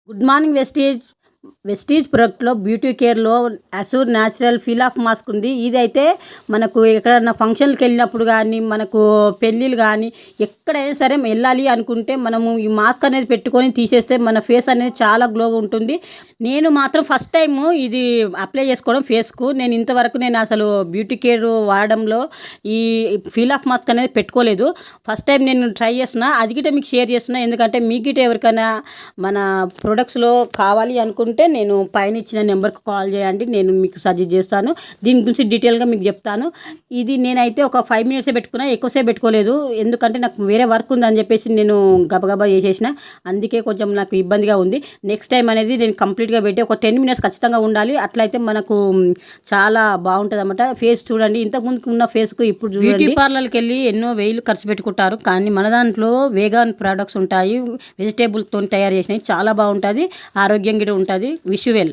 Good morning Vestige ప్రొడక్ట్లో beauty కేర్లో Assure natural feel of mask ఉంది. ఇదైతే మనకు ఎక్కడన్నా ఫంక్షన్కి వెళ్ళినప్పుడు కానీ, మనకు పెళ్ళిళ్ళు కానీ ఎక్కడైనా సరే వెళ్ళాలి అనుకుంటే మనము ఈ మాస్క్ అనేది పెట్టుకొని తీసేస్తే మన ఫేస్ అనేది చాలా గ్లోగా ఉంటుంది. నేను మాత్రం ఫస్ట్ టైం ఇది అప్లై చేసుకోవడం ఫేస్కు. నేను అసలు బ్యూటీ కేర్ వాడడంలో ఈ ఫీల్ ఆఫ్ మాస్క్ అనేది పెట్టుకోలేదు. ఫస్ట్ టైం నేను ట్రై చేస్తున్నా, అది గిట్ట మీకు షేర్ చేస్తున్నా. ఎందుకంటే మీకు గిట్ట ఎవరికైనా మన ప్రొడక్ట్స్లో కావాలి అనుకుంటే నేను పైన ఇచ్చిన నెంబర్కి కాల్ చేయండి, నేను మీకు సజెస్ట్ చేస్తాను. దీని గురించి డీటెయిల్గా మీకు చెప్తాను. ఇది నేనైతే ఒక 5 minutes పెట్టుకున్నా, ఎక్కువసేపు పెట్టుకోలేదు. ఎందుకంటే నాకు వేరే వర్క్ ఉందని చెప్పేసి నేను గబగబా చేసేసిన, అందుకే కొంచెం నాకు ఇబ్బందిగా ఉంది. నెక్స్ట్ టైం అనేది నేను కంప్లీట్గా పెట్టి ఒక 10 minutes ఖచ్చితంగా ఉండాలి. అట్లయితే మనకు చాలా బాగుంటుంది అన్నమాట. ఫేస్ చూడండి, ఇంతకుముందుకు ఉన్న ఫేస్కు ఇప్పుడు బ్యూటీ పార్లర్కి వెళ్ళి ఎన్నో వేలు ఖర్చు పెట్టుకుంటారు, కానీ మన దాంట్లో వేగాన్ ప్రోడక్ట్స్ ఉంటాయి, వెజిటేబుల్తో తయారు చేసినవి, చాలా బాగుంటుంది, ఆరోగ్యం కూడా ఉంటుంది. Wish you well.